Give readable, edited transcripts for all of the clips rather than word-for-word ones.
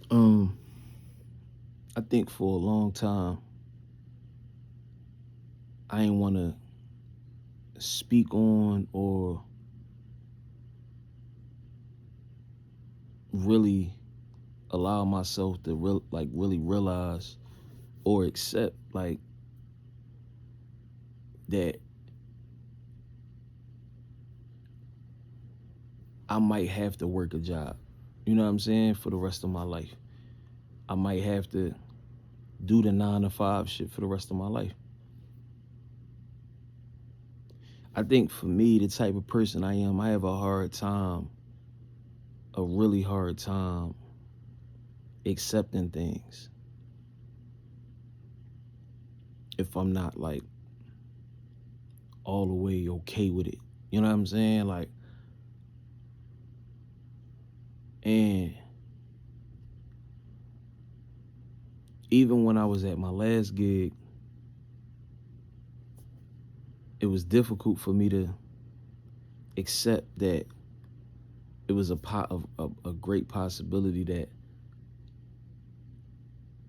Um, I think for a long time I ain't want to speak on or really allow myself to really realize or accept that I might have to work a job. You know what I'm saying? For the rest of my life. I might have to do the 9 to 5 shit for the rest of my life. I think for me, the type of person I am, I have a really hard time accepting things if I'm not like all the way okay with it. You know what I'm saying? And even when I was at my last gig, it was difficult for me to accept that it was a great possibility that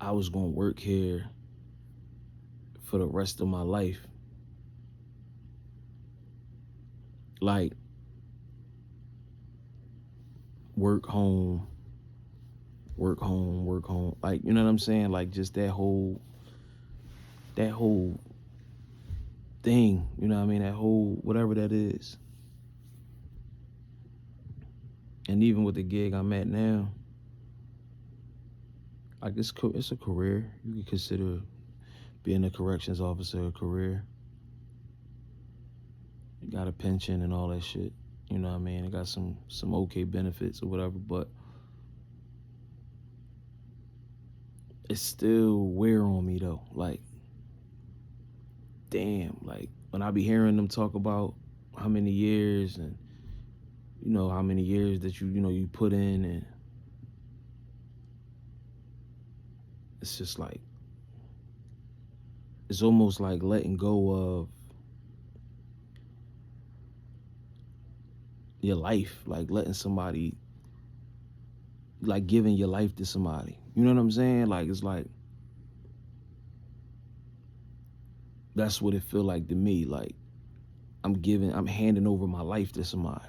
I was gonna work here for the rest of my life. Like work home, work home, work home. Like, you know what I'm saying? Like just that whole thing, you know what I mean? That whole whatever that is. And even with the gig I'm at now, like it's a career. You can consider being a corrections officer a career. You got a pension and all that shit. You know what I mean? It got some okay benefits or whatever, but it's still wear on me though. Like, damn, like when I be hearing them talk about how many years and how many years that you put in, and it's just like it's almost like letting go of your life, like letting somebody, like giving your life to somebody. You know what I'm saying? Like it's like that's what it feel like to me. Like I'm handing over my life to somebody.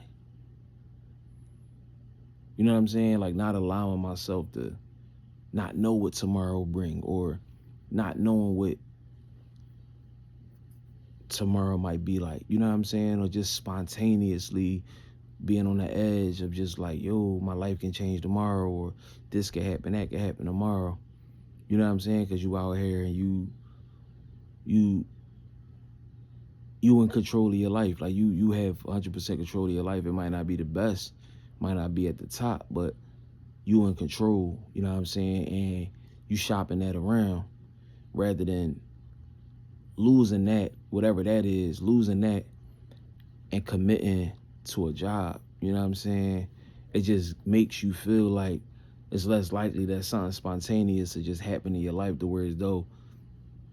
You know what I'm saying? Like not allowing myself to not know what tomorrow will bring, or not knowing what tomorrow might be like. You know what I'm saying? Or just spontaneously being on the edge of just like, yo, my life can change tomorrow, or this could happen, that could happen tomorrow. You know what I'm saying? Because you out here and you you in control of your life. Like you have 100% control of your life. It might not be the best, might not be at the top, but you in control. You know what I'm saying? And you shopping that around rather than losing that, whatever that is, losing that and committing to a job. You know what I'm saying? It just makes you feel like it's less likely that something spontaneous to just happen in your life to where as though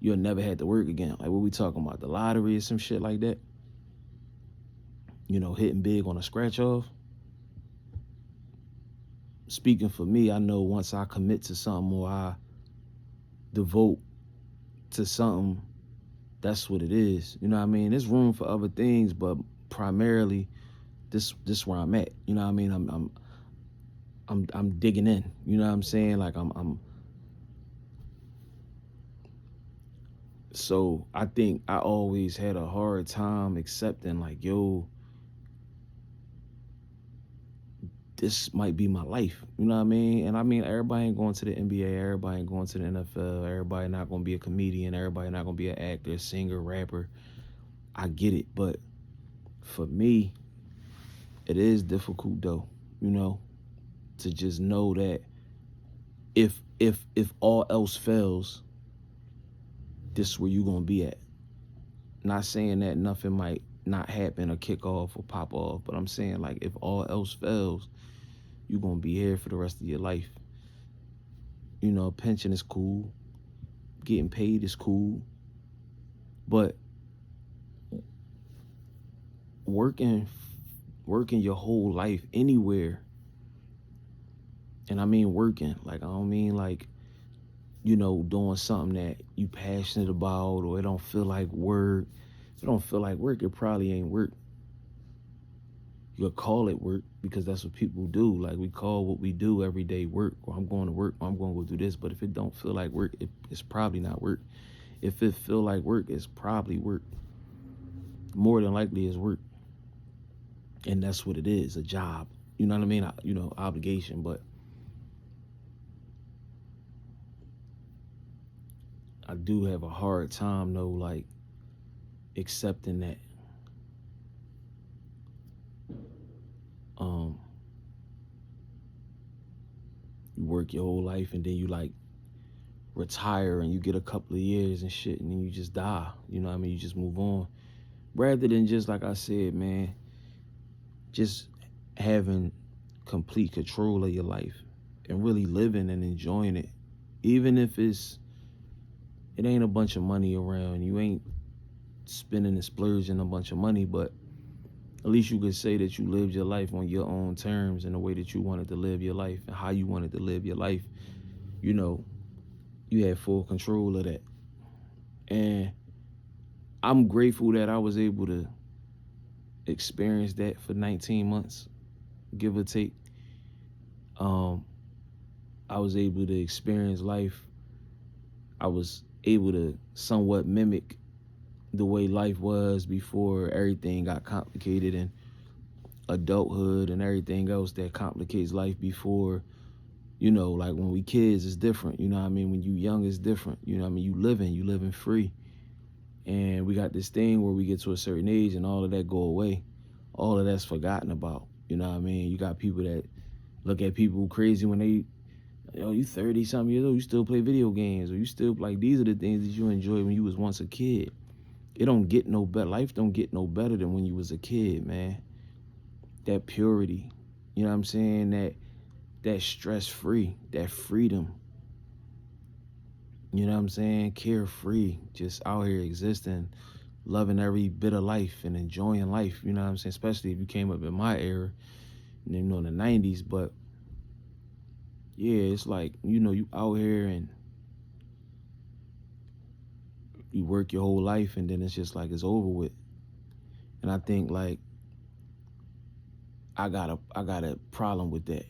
you'll never have to work again. Like what we talking about, the lottery or some shit like that. Hitting big on a scratch off. Speaking for me, I know once I commit to something or I devote to something, that's what it is. You know what I mean? There's room for other things, but primarily this where I'm at. You know what I mean? I'm digging in. You know what I'm saying? Like I'm so I think I always had a hard time accepting like, yo, this might be my life. You know what I mean? And I mean, everybody ain't going to the NBA, everybody ain't going to the NFL, everybody not gonna be a comedian, everybody not gonna be an actor, singer, rapper. I get it, but for me, it is difficult though, to just know that if all else fails, this is where you gonna be at. Not saying that nothing might not happen or kick off or pop off, but I'm saying like if all else fails, you gonna be here for the rest of your life. Pension is cool, getting paid is cool, but working working your whole life anywhere And I mean working. Like, I don't mean like, doing something that you passionate about or it don't feel like work. If it don't feel like work, it probably ain't work. You'll call it work because that's what people do. Like, we call what we do every day work, or I'm going to work, or I'm going to go do this. But if it don't feel like work, it's probably not work. If it feel like work, it's probably work. More than likely it's work. And that's what it is, a job. You know what I mean? Obligation. But I do have a hard time though, like accepting that. You work your whole life and then you like retire and you get a couple of years and shit and then you just die. You know what I mean? You just move on. Rather than just, like I said, man, just having complete control of your life and really living and enjoying it. Even if it ain't a bunch of money around, you ain't spending and splurging a bunch of money, but at least you could say that you lived your life on your own terms in the way that you wanted to live your life and how you wanted to live your life. You had full control of that. And I'm grateful that I was able to experience that for 19 months, give or take. I was able to experience life. I was able to somewhat mimic the way life was before everything got complicated and adulthood and everything else that complicates life before, like when we kids, it's different. You know what I mean? When you young, it's different. You know what I mean? You living free. And we got this thing where we get to a certain age and all of that go away. All of that's forgotten about. You know what I mean? You got people that look at people crazy when they, you 30 something years old, you still play video games, or you still, like, these are the things that you enjoyed when you was once a kid. It don't get no better. Life don't get no better than when you was a kid, man. That purity, you know what I'm saying? That stress free, that freedom. You know what I'm saying? Carefree, just out here existing, loving every bit of life and enjoying life. You know what I'm saying? Especially if you came up in my era, in the 90s. But yeah, it's like, you out here and you work your whole life and then it's just like it's over with. And I think, like, I got a problem with that.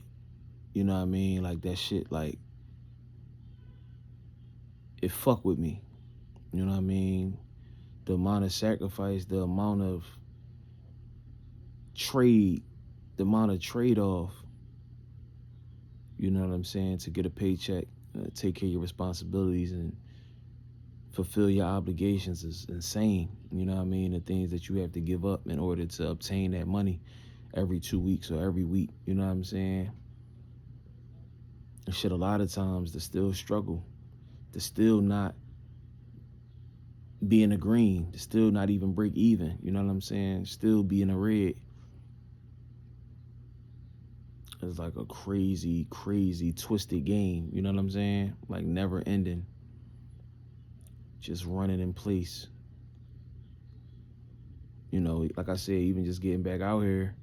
You know what I mean? Like, that shit, like, it fuck with me. You know what I mean? The amount of sacrifice, the amount of trade, the amount of trade-off, you know what I'm saying, to get a paycheck, take care of your responsibilities and fulfill your obligations is insane. You know what I mean? The things that you have to give up in order to obtain that money every 2 weeks or every week. You know what I'm saying? And shit, a lot of times to still struggle, to still not be in the green, to still not even break even. You know what I'm saying? Still be in the red. It's like a crazy, crazy, twisted game. You know what I'm saying? Like, never ending. Just running in place. Like I said, even just getting back out here,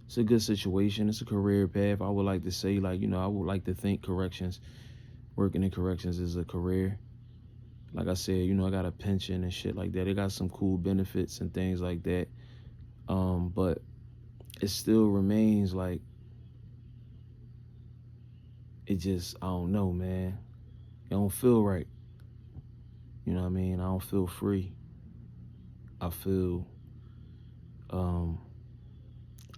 it's a good situation. It's a career path. I would like to say, like, I would like to think corrections, working in corrections is a career. Like I said, I got a pension and shit like that. It got some cool benefits and things like that. But it still remains like, it just, I don't know, man. It don't feel right. You know what I mean? I don't feel free. I feel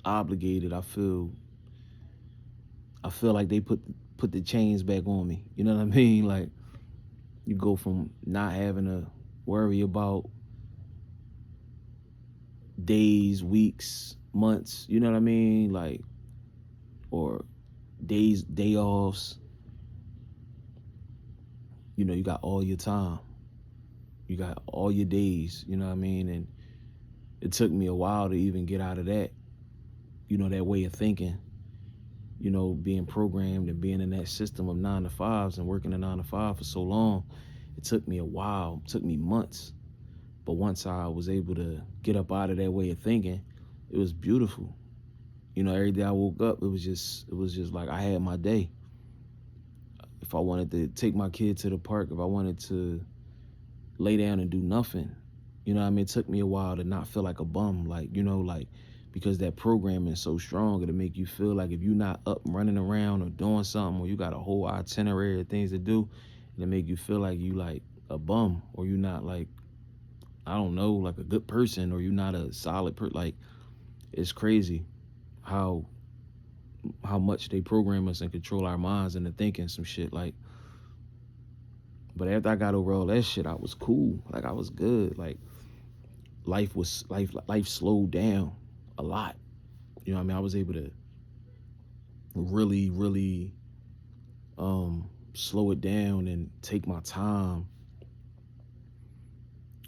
obligated. I feel like they put the chains back on me. You know what I mean? Like, you go from not having to worry about days, weeks, months, you know what I mean? Like, or day offs. You got all your time. You got all your days, you know what I mean? And it took me a while to even get out of that, that way of thinking, being programmed and being in that system of 9 to 5s and working a 9 to 5 for so long. It took me a while, it took me months. But once I was able to get up out of that way of thinking, it was beautiful. Every day I woke up, it was just like I had my day. if I wanted to take my kid to the park, if I wanted to lay down and do nothing, you know what I mean? It took me a while to not feel like a bum, like, you know, like, because that programming is so strong, it'll make you feel like if you're not up running around or doing something, or you got a whole itinerary of things to do, it'll make you feel like you like a bum, or you're not like, I don't know, like a good person, or you're not a solid person. Like, it's crazy how much they program us and control our minds into thinking some shit. Like, but after I got over all that shit, I was cool. Like, I was good. Like, life slowed down a lot. You know what I mean? I was able to really slow it down and take my time.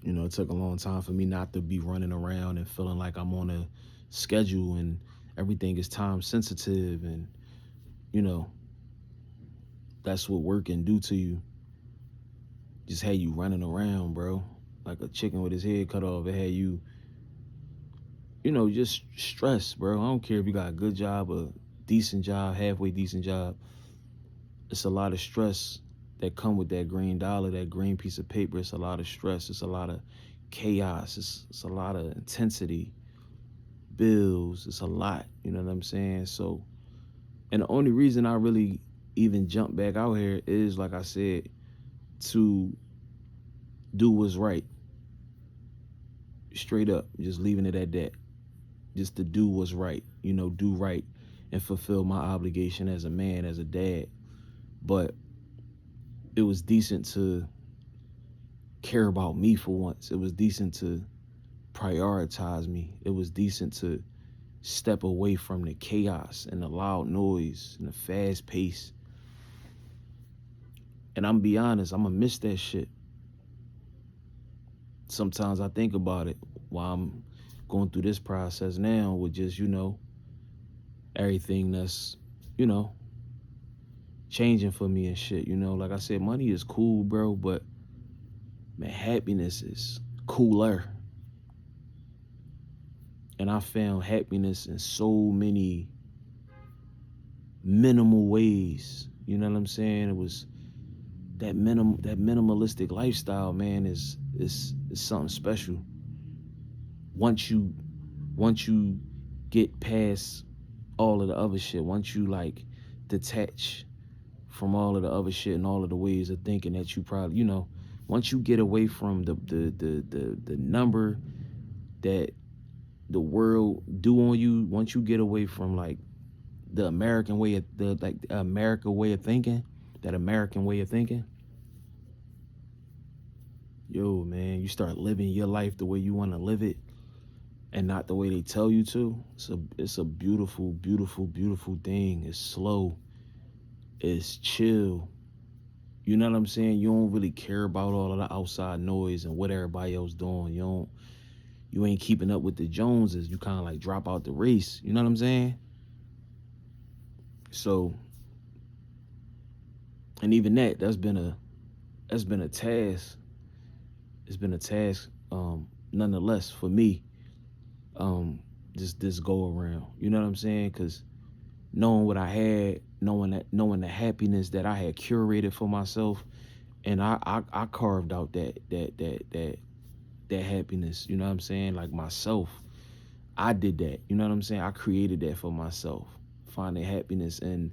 You know, it took a long time for me not to be running around and feeling like I'm on a schedule and everything is time sensitive, and you know, that's what work can do to you. Just had you running around, bro, like a chicken with his head cut off. It had you, you know, just stressed, bro. I don't care if you got a good job, a decent job, halfway decent job. It's a lot of stress that come with that green dollar, that green piece of paper. It's a lot of stress. It's a lot of chaos. It's a lot of intensity, bills. It's a lot, you know what I'm saying? So, and the only reason I really even jumped back out here is, like I said, to do what's right. Straight up, just leaving it at that. Just to do what's right, you know, do right and fulfill my obligation as a man, as a dad. But it was decent to care about me for once. It was decent to prioritize me. It was decent to step away from the chaos and the loud noise and the fast pace. And I'm be honest, I'm gonna miss that shit. Sometimes I think about it while I'm going through this process now with just, you know, everything that's, you know, changing for me and shit. You know, like I said, money is cool, bro, but man, happiness is cooler. And I found happiness in so many minimal ways. You know what I'm saying? It was that minimalistic lifestyle, man, is something special. Once you get past all of the other shit, once you like detach from all of the other shit and all of the ways of thinking that you probably, you know, once you get away from the number that the world do on you, once you get away from like the American way of the American way of thinking, that American way of thinking, yo, man, you start living your life the way you want to live it and not the way they tell you to. It's a beautiful, beautiful, beautiful thing. It's slow. It's chill. You know what I'm saying? You don't really care about all of the outside noise and what everybody else doing. You ain't keeping up with the Joneses. You kind of like drop out the race. You know what I'm saying? So, and even that's been a task. It's been a task, nonetheless, for me. This go around. You know what I'm saying? Because knowing what I had, knowing the happiness that I had curated for myself, and I carved out that happiness. You know what I'm saying? Like myself, I did that. You know what I'm saying? I created that for myself. Finding happiness in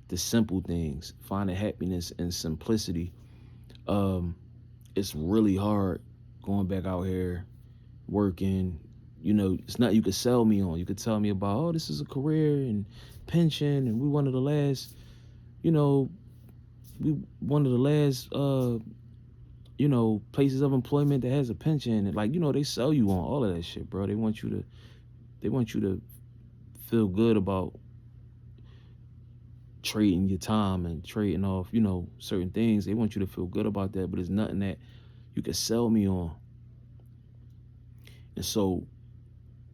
the simple things, finding happiness in simplicity. It's really hard going back out here working. You know, it's not, you could sell me on. You could tell me about, oh, this is a career and pension, and we one of the last, you know, you know, places of employment that has a pension. And like, you know, they sell you on all of that shit, bro. They want you to feel good about trading your time and trading off, you know, certain things. They want you to feel good about that, but it's nothing that you can sell me on. And so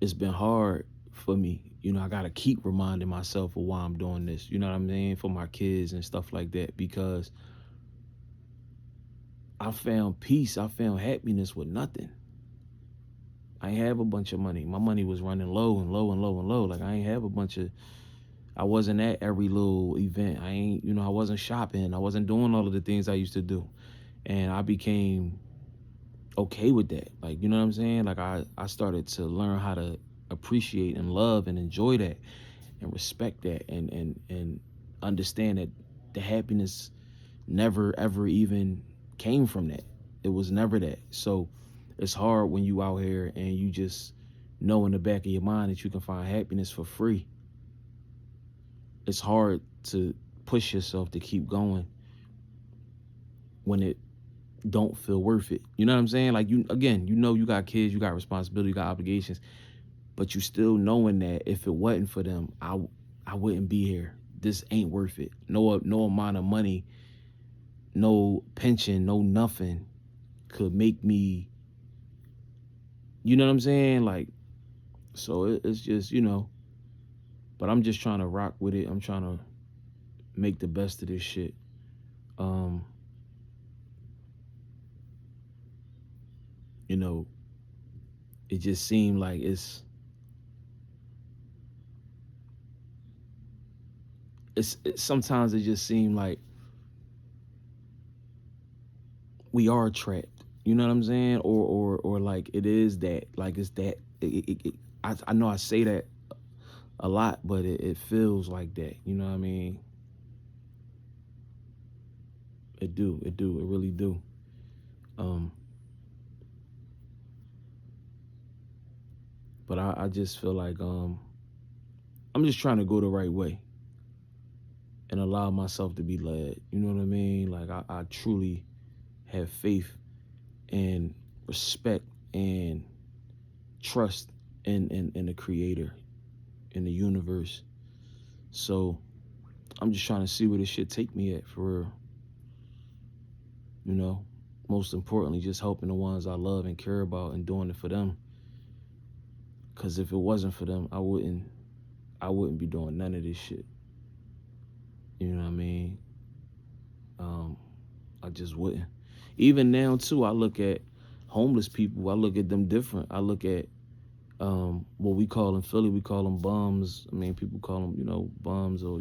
it's been hard for me. You know, I got to keep reminding myself of why I'm doing this. You know what I mean? For my kids and stuff like that, because I found peace. I found happiness with nothing. I ain't have a bunch of money. My money was running low and low and low and low. Like, I ain't have a bunch of I wasn't at every little event. I wasn't shopping. I wasn't doing all of the things I used to do. And I became okay with that. Like, you know what I'm saying? Like I started to learn how to appreciate and love and enjoy that and respect that and understand that the happiness never ever even came from that. It was never that. So it's hard when you out here and you just know in the back of your mind that you can find happiness for free. It's hard to push yourself to keep going when it don't feel worth it. You know what I'm saying? Like, you got kids, you got responsibility, you got obligations, but you still knowing that if it wasn't for them, I wouldn't be here. This ain't worth it. No amount of money, no pension, no nothing could make me, you know what I'm saying? Like, so it's just, but I'm just trying to rock with it. I'm trying to make the best of this shit. Um, you know, it just seemed like sometimes it just seemed like we are trapped. You know what I'm saying? Or like it is that, like it's that. I know I say that a lot, but it feels like that. You know what I mean? It really do. Um, but I just feel like I'm just trying to go the right way and allow myself to be led. You know what I mean? Like I truly have faith and respect and trust in the creator, in the universe. So I'm just trying to see where this shit take me at for real. You know, most importantly, just helping the ones I love and care about and doing it for them. Cause if it wasn't for them, I wouldn't be doing none of this shit. You know what I mean? Um, I just wouldn't. Even now too, I look at homeless people. I look at them different. I look at what we call in Philly, we call them bums. I mean, people call them, bums or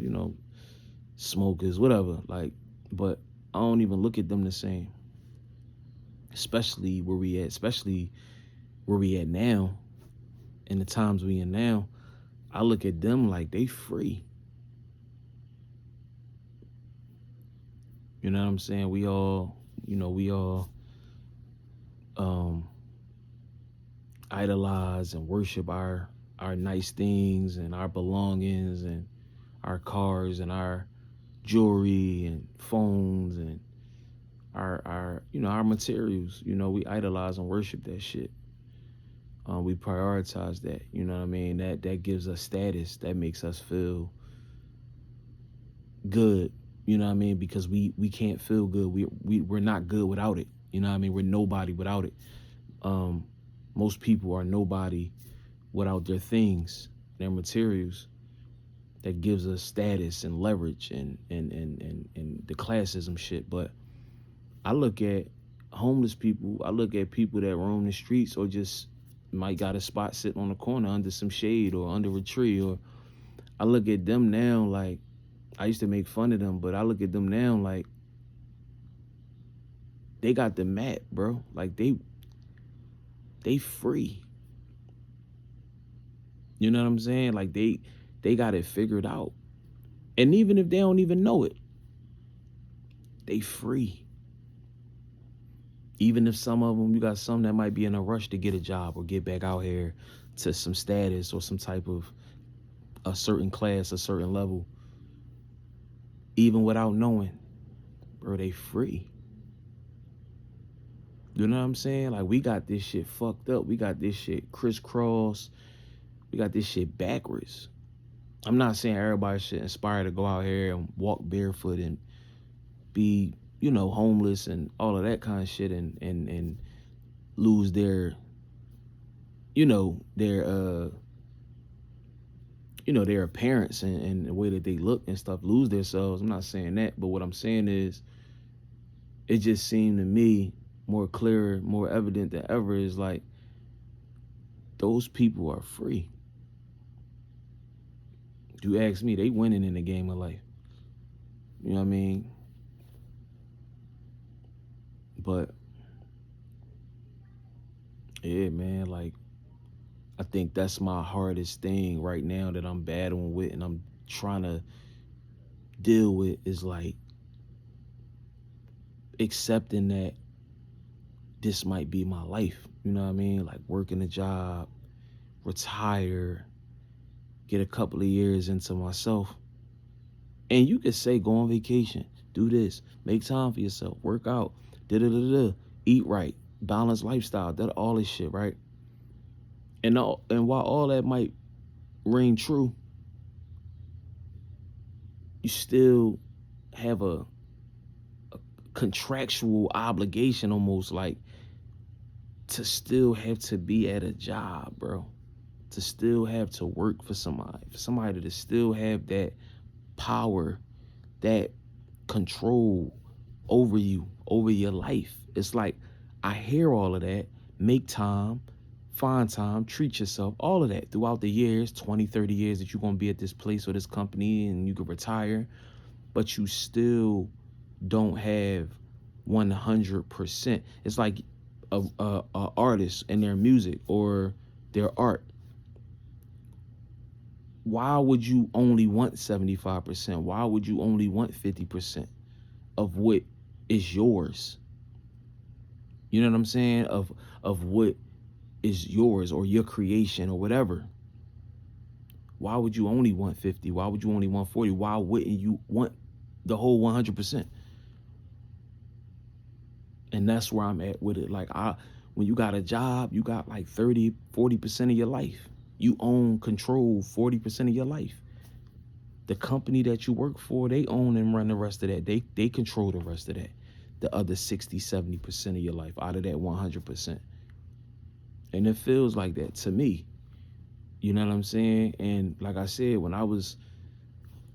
smokers, whatever. Like, but I don't even look at them the same. Especially where we at now, in the times we in now. I look at them like they free. You know what I'm saying? We all um idolize and worship our nice things and our belongings and our cars and our jewelry and phones and our materials. We idolize and worship that shit. We prioritize that. You know what I mean? That gives us status. That makes us feel good. You know what I mean? Because we can't feel good. We're not good without it. You know what I mean? We're nobody without it. Most people are nobody without their things, their materials. That gives us status and leverage and the classism shit. But I look at homeless people. I look at people that roam the streets or just might got a spot sitting on the corner under some shade or under a tree. Or I look at them now like, I used to make fun of them, but I look at them now like they got the map, bro. Like they free. You know what I'm saying? Like they got it figured out. And even if they don't even know it, they free. Even if some of them, you got some that might be in a rush to get a job or get back out here to some status or some type of a certain class, a certain level, even without knowing, bro, they free. You know what I'm saying? Like, we got this shit fucked up. We got this shit crisscross. We got this shit backwards. I'm not saying everybody should inspire to go out here and walk barefoot and be, homeless and all of that kind of shit and lose their, their their appearance and the way that they look and stuff, lose themselves. I'm not saying that, but what I'm saying is it just seemed to me more clear, more evident than ever is like those people are free. You ask me, they winning in the game of life. You know what I mean? But yeah, man, like I think that's my hardest thing right now that I'm battling with and I'm trying to deal with is like accepting that this might be my life. You know what I mean? Like working a job, retire, get a couple of years into myself. And you could say go on vacation, do this, make time for yourself, work out, da da da da, eat right, balanced lifestyle, that all this shit, right? And while all that might ring true, you still have a contractual obligation almost like to still have to be at a job, bro. To still have to work for somebody to still have that power, that control over you, over your life. It's like I hear all of that, make time, find time, treat yourself, all of that throughout the years, 20, 30 years that you're going to be at this place or this company and you could retire, but you still don't have 100%. It's like a artist and their music or their art. Why would you only want 75%? Why would you only want 50% of what is yours? You know what I'm saying? Of what is yours or your creation or whatever. Why would you only want 50? Why would you only want 40? Why wouldn't you want the whole 100%? And that's where I'm at with it. Like when you got a job, you got like 30, 40% of your life. You own, control 40% of your life. The company that you work for, they own and run the rest of that. They control the rest of that. The other 60, 70% of your life out of that 100%. And it feels like that to me. You know what I'm saying? And like I said, when I was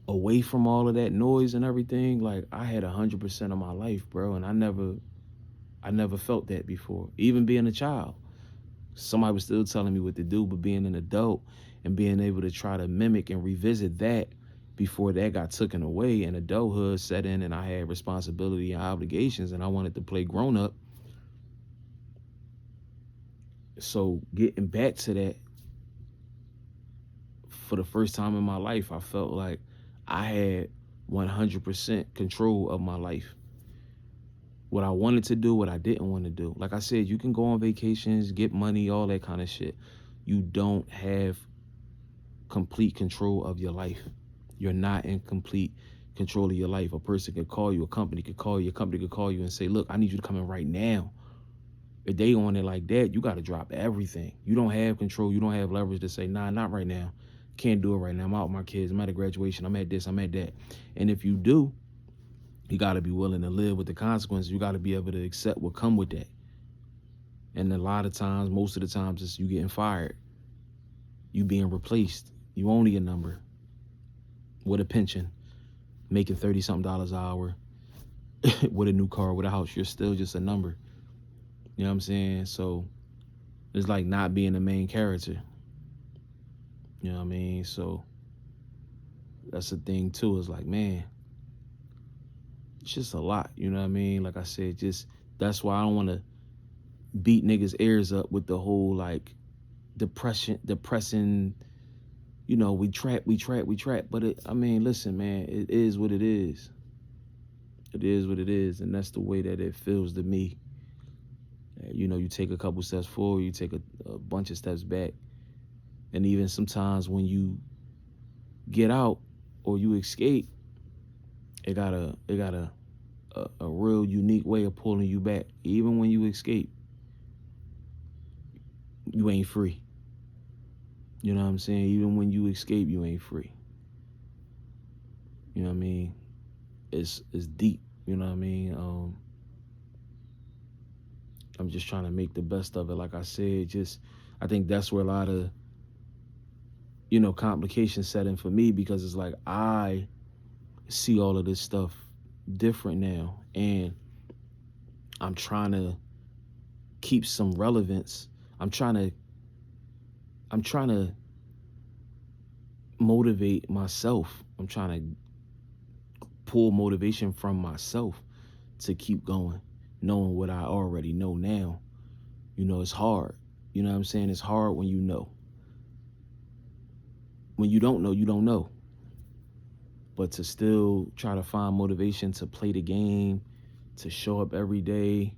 away from all of that noise and everything, like I had 100% of my life, bro. And I never felt that before. Even being a child, somebody was still telling me what to do, but being an adult and being able to try to mimic and revisit that before that got taken away and adulthood set in and I had responsibility and obligations and I wanted to play grown up. So getting back to that, for the first time in my life, I felt like I had 100% control of my life. What I wanted to do, what I didn't want to do. Like I said, you can go on vacations, get money, all that kind of shit. You don't have complete control of your life. You're not in complete control of your life. A person could call you, a company could call you, a company could call you and say, look, I need you to come in right now. If they on it like that, you got to drop everything. You don't have control. You don't have leverage to say, nah, not right now. Can't do it right now. I'm out with my kids. I'm at a graduation. I'm at this. I'm at that. And if you do, you got to be willing to live with the consequences. You got to be able to accept what come with that. And a lot of times, most of the times, it's you getting fired. You being replaced. You only a number with a pension, making $30-something an hour, with a new car, with a house. You're still just a number. You know what I'm saying? So it's like not being the main character. You know what I mean? So that's the thing too. It's like, man, it's just a lot. You know what I mean? Like I said, just that's why I don't want to beat niggas' ears up with the whole like depressing. You know, we trap. But I mean, listen, man, it is what it is. It is what it is, and that's the way that it feels to me. You know, you take a couple steps forward, you take a bunch of steps back, and even sometimes when you get out or you escape, it got a real unique way of pulling you back. Even when you escape, you ain't free. You know what I'm saying? Even when you escape, you ain't free. You know what I mean? It's deep. You know what I mean? I'm just trying to make the best of it. Like I said, I think that's where a lot of, complications set in for me, because it's like I see all of this stuff different now, and I'm trying to keep some relevance. I'm trying to motivate myself. I'm trying to pull motivation from myself to keep going, knowing what I already know now. It's hard. You know what I'm saying? It's hard when you know. When you don't know, you don't know. But to still try to find motivation to play the game, to show up every day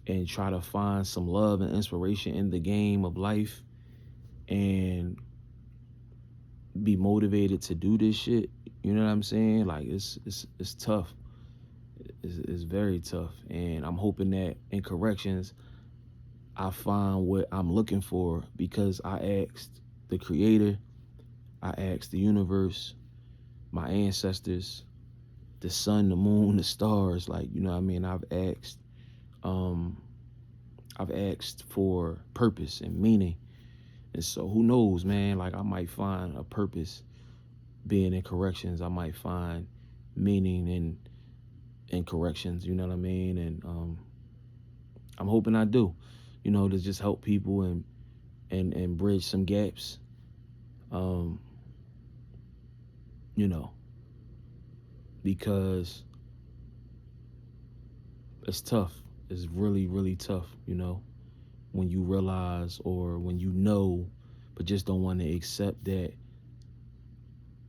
and try to find some love and inspiration in the game of life and be motivated to do this shit. You know what I'm saying? Like it's tough. It's very tough. And I'm hoping that in corrections I find what I'm looking for, because I asked the creator, I asked the universe, my ancestors, the sun, the moon, the stars, like, you know what I mean? Um I've asked for purpose and meaning. And so who knows, man? Like I might find a purpose being in corrections. I might find meaning in corrections, you know what I mean? And I'm hoping I do, to just help people and bridge some gaps. Um, you know, because it's tough. It's really, really tough, when you realize or when you know, but just don't want to accept that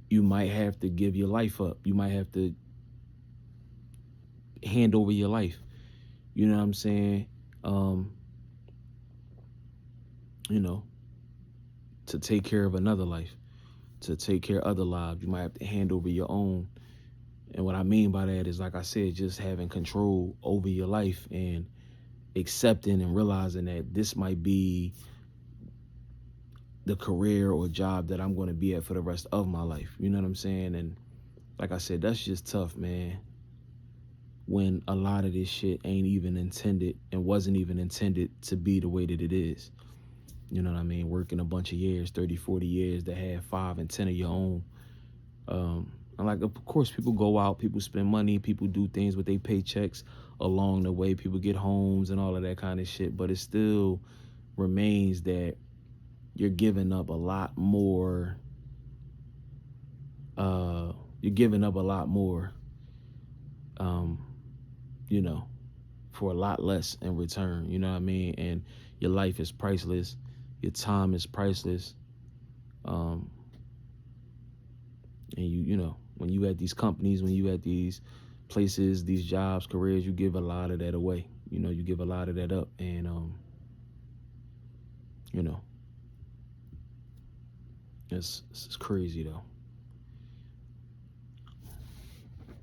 you might have to give your life up. You might have to hand over your life. You know what I'm saying? Um, you know, to take care of another life, to take care of other lives. You might have to hand over your own. And what I mean by that is, like I said, just having control over your life and accepting and realizing that this might be the career or job that I'm going to be at for the rest of my life. You know what I'm saying? And like I said, that's just tough, man, when a lot of this shit ain't even intended and wasn't even intended to be the way that it is. You know what I mean? Working a bunch of years, 30, 40 years, to have 5 and 10 of your own. And like, of course, people go out, people spend money, people do things with their paychecks along the way. People get homes and all of that kind of shit. But it still remains that you're giving up a lot more. You're giving up a lot more, you know, for a lot less in return. You know what I mean? And your life is priceless. Your time is priceless. And when you at these companies, when you at these places, these jobs, careers, you give a lot of that away. You give a lot of that up. And, it's crazy though.